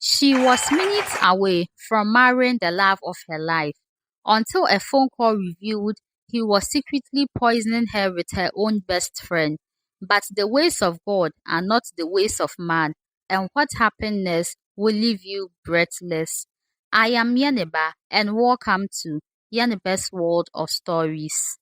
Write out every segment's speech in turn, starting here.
She was minutes away from marrying the love of her life until a phone call revealed he was secretly poisoning her with her own best friend. But the ways of God are not the ways of man, and what happened next will leave you breathless. I am Yaneba, and welcome to Yaneba's World of Stories.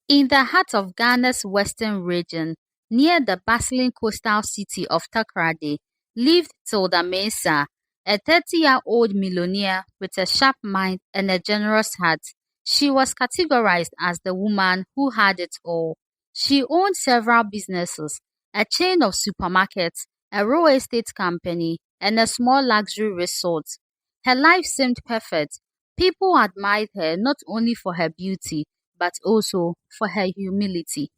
In the heart of Ghana's western region, near the bustling coastal city of Takoradi, lived Tilda Mensah, a 30-year-old millionaire with a sharp mind and a generous heart. She was categorized as the woman who had it all. She owned several businesses, a chain of supermarkets, a real estate company, and a small luxury resort. Her life seemed perfect. People admired her not only for her beauty, but also for her humility.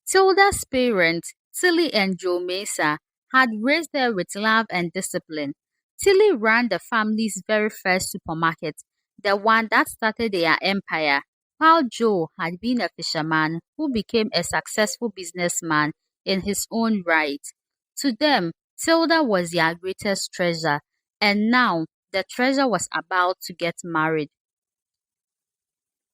Tilda's parents, Tilly and Joe Mesa, had raised her with love and discipline. Tilly ran the family's very first supermarket, the one that started their empire, while Joe had been a fisherman who became a successful businessman in his own right. To them, Tilda was their greatest treasure, and now the treasure was about to get married.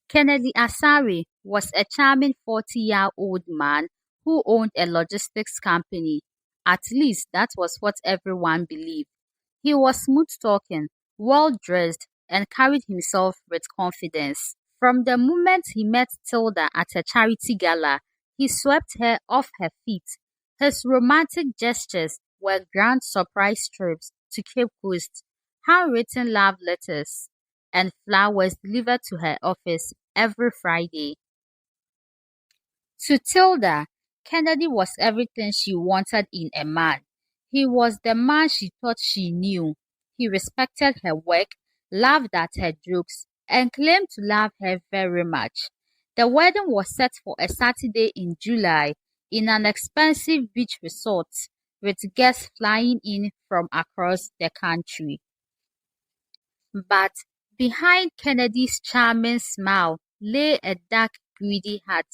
Kennedy Asari was a charming 40-year-old man who owned a logistics company. At least that was what everyone believed. He was smooth-talking, well-dressed, and carried himself with confidence. From the moment he met Tilda at a charity gala, he swept her off her feet. His romantic gestures were grand surprise trips to Cape Coast, handwritten love letters, and flowers delivered to her office every Friday. To Tilda, Kennedy was everything she wanted in a man. He was the man she thought she knew. He respected her work, laughed at her jokes, and claimed to love her very much. The wedding was set for a Saturday in July in an expensive beach resort, with guests flying in from across the country. But behind Kennedy's charming smile lay a dark, greedy heart.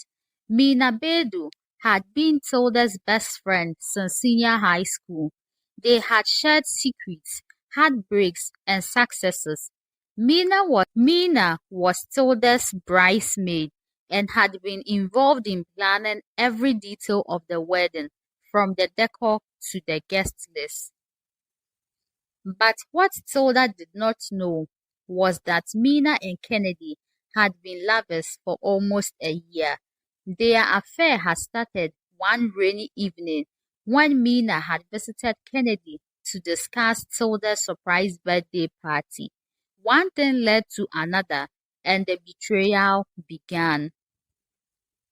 Mina Bedu had been Tilda's best friend since senior high school. They had shared secrets, heartbreaks, and successes. Mina was Tilda's bridesmaid and had been involved in planning every detail of the wedding, from the decor to the guest list. But what Tilda did not know was that Mina and Kennedy had been lovers for almost a year. Their affair had started one rainy evening when Mina had visited Kennedy to discuss Tilda's surprise birthday party. One thing led to another, and the betrayal began.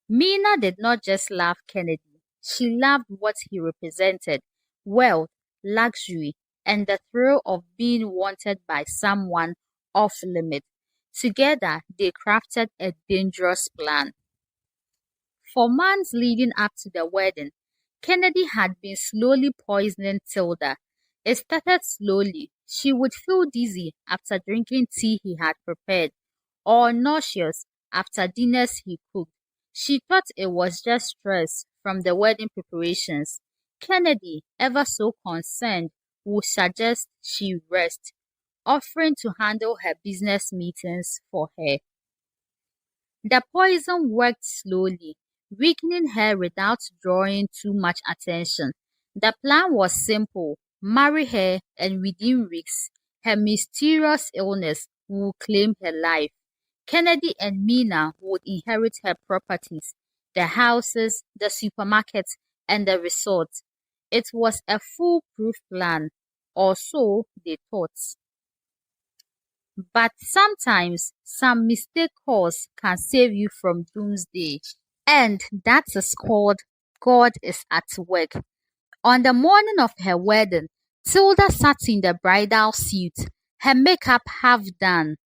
Mina did not just love Kennedy, she loved what he represented: wealth, luxury, and the thrill of being wanted by someone off limit. Together, they crafted a dangerous plan. For months leading up to the wedding, Kennedy had been slowly poisoning Tilda. It started slowly. She would feel dizzy after drinking tea he had prepared, or nauseous after dinners he cooked. She thought it was just stress from the wedding preparations. Kennedy, ever so concerned, would suggest she rest, offering to handle her business meetings for her. The poison worked slowly, weakening her without drawing too much attention. The plan was simple: marry her, and within weeks, her mysterious illness would claim her life. Kennedy and Mina would inherit her properties: the houses, the supermarkets, and the resort. It was a foolproof plan, or so they thought. But sometimes some mistake calls can save you from doomsday. And that is called God is at work. On the morning of her wedding, Tilda sat in the bridal suit, her makeup half done.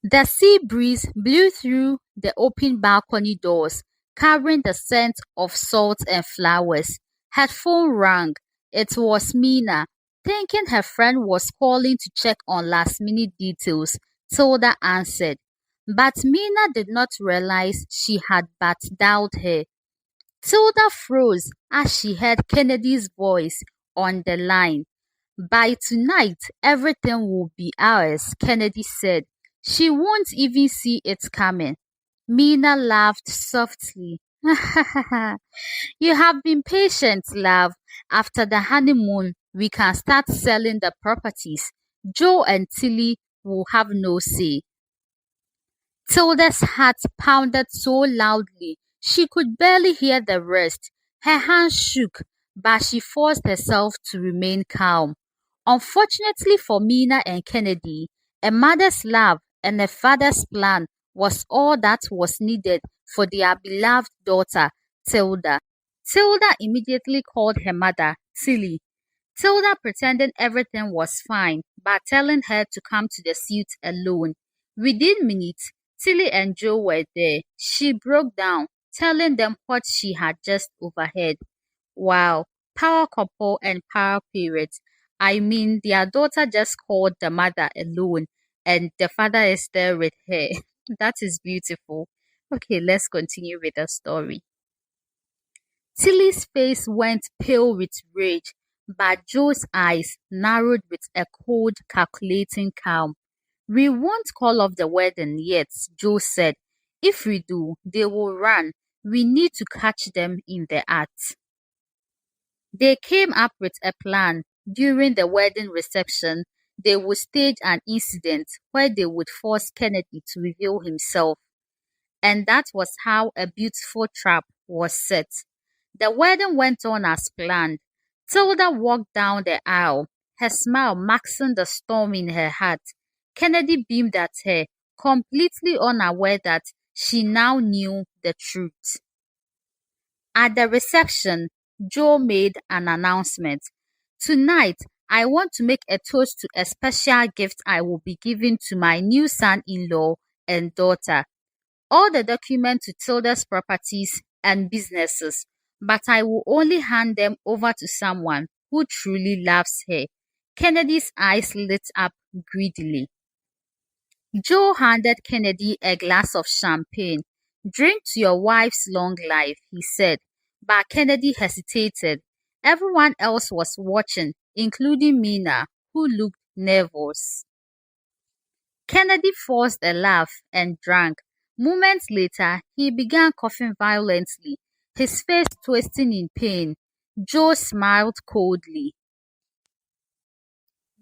The sea breeze blew through the open balcony doors, carrying the scent of salt and flowers. Her phone rang. It was Mina. Thinking her friend was calling to check on last-minute details, Tilda answered. But Mina did not realize she had but dialed her. Tilda froze as she heard Kennedy's voice on the line. By tonight, everything will be ours, Kennedy said. She won't even see it coming. Mina laughed softly. You have been patient, love. After the honeymoon, we can start selling the properties. Joe and Tilly will have no say. Tilda's heart pounded so loudly she could barely hear the rest. Her hands shook, but she forced herself to remain calm. Unfortunately for Mina and Kennedy, a mother's love and a father's plan was all that was needed for their beloved daughter, Tilda. Tilda immediately called her mother, Tilly. Tilda pretended everything was fine by telling her to come to the suite alone. Within minutes, Tilly and Joe were there. She broke down, telling them what she had just overheard. Wow, power couple and power parents. I mean, their daughter just called the mother alone and the father is there with her. That is beautiful. Okay, let's continue with the story. Tilly's face went pale with rage, but Joe's eyes narrowed with a cold, calculating calm. We won't call off the wedding yet, Joe said. If we do, they will run. We need to catch them in the act. They came up with a plan. During the wedding reception, they would stage an incident where they would force Kennedy to reveal himself. And that was how a beautiful trap was set. The wedding went on as planned. Tilda walked down the aisle, her smile masking the storm in her heart. Kennedy beamed at her, completely unaware that she now knew the truth. At the reception, Joe made an announcement. Tonight, I want to make a toast to a special gift I will be giving to my new son-in-law and daughter. All the documents to Tilda's properties and businesses, but I will only hand them over to someone who truly loves her. Kennedy's eyes lit up greedily. Joe handed Kennedy a glass of champagne. Drink to your wife's long life, he said, but Kennedy hesitated. Everyone else was watching, including Mina, who looked nervous. Kennedy forced a laugh and drank. Moments later, he began coughing violently, his face twisting in pain. Joe smiled coldly.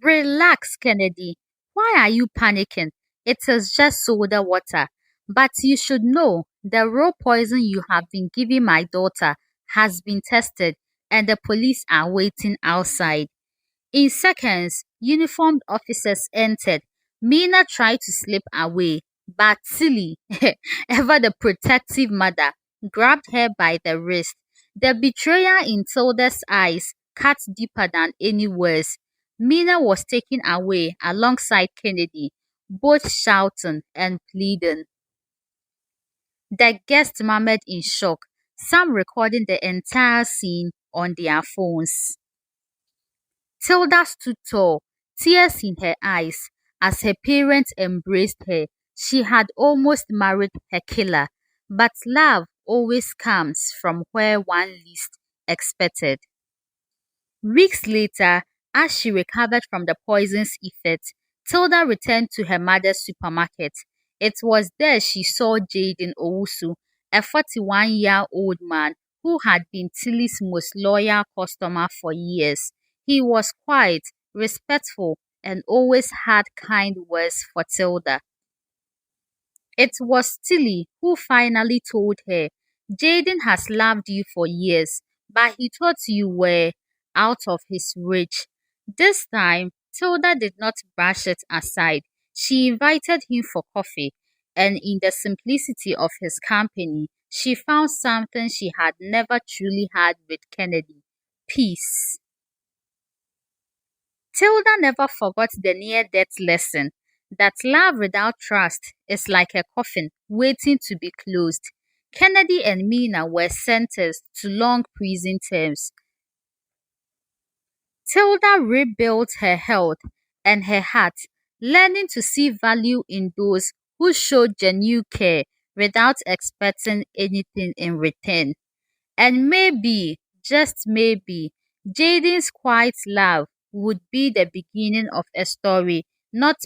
Relax, Kennedy. Why are you panicking? It is just soda water. But you should know the raw poison you have been giving my daughter has been tested and the police are waiting outside. In seconds, uniformed officers entered. Mina tried to slip away, but Tilly, ever the protective mother, grabbed her by the wrist. The betrayer in Tilda's eyes cut deeper than any words. Mina was taken away alongside Kennedy, both shouting and pleading. The guests murmured in shock, some recording the entire scene on their phones. Tilda stood tall, tears in her eyes, as her parents embraced her. She had almost married her killer, but love always comes from where one least expected. Weeks later, as she recovered from the poison's effects, Tilda returned to her mother's supermarket. It was there she saw Jaden Owusu, a 41-year-old man who had been Tilly's most loyal customer for years. He was quiet, respectful, and always had kind words for Tilda. It was Tilly who finally told her, Jaden has loved you for years, but he thought you were out of his reach. This time, Tilda did not brush it aside. She invited him for coffee, and in the simplicity of his company, she found something she had never truly had with Kennedy: peace. Tilda never forgot the near-death lesson that love without trust is like a coffin waiting to be closed. Kennedy and Mina were sentenced to long prison terms. Tilda rebuilt her health and her heart, learning to see value in those who showed genuine care without expecting anything in return. And maybe, just maybe, Jaden's quiet love would be the beginning of a story not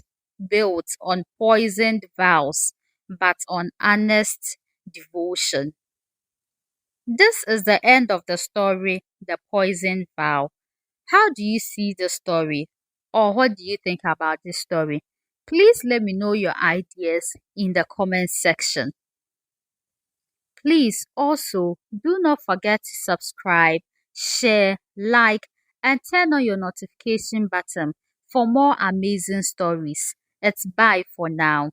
built on poisoned vows, but on honest devotion. This is the end of the story, The Poisoned Vow. How do you see the story? Or what do you think about this story? Please let me know your ideas in the comment section. Please also do not forget to subscribe, share, like, and turn on your notification button for more amazing stories. It's bye for now.